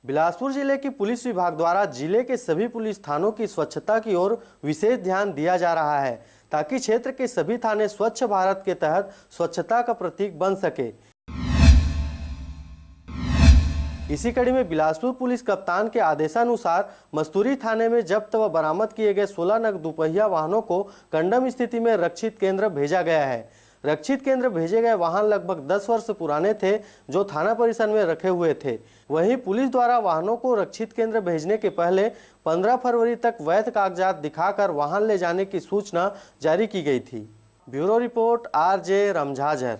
बिलासपुर जिले की पुलिस विभाग द्वारा जिले के सभी पुलिस थानों की स्वच्छता की ओर विशेष ध्यान दिया जा रहा है ताकि क्षेत्र के सभी थाने स्वच्छ भारत के तहत स्वच्छता का प्रतीक बन सके। इसी कड़ी में बिलासपुर पुलिस कप्तान के आदेशानुसार मस्तूरी थाने में जब्त व बरामद किए गए 16 नग दुपहिया वाहनों को कंडम स्थिति में रक्षित केंद्र भेजा गया है। रक्षित केंद्र भेजे गए वाहन लगभग 10 वर्ष पुराने थे जो थाना परिसर में रखे हुए थे। वहीं पुलिस द्वारा वाहनों को रक्षित केंद्र भेजने के पहले 15 फरवरी तक वैध कागजात दिखाकर वाहन ले जाने की सूचना जारी की गई थी। Bureau report RJ रमझाझर।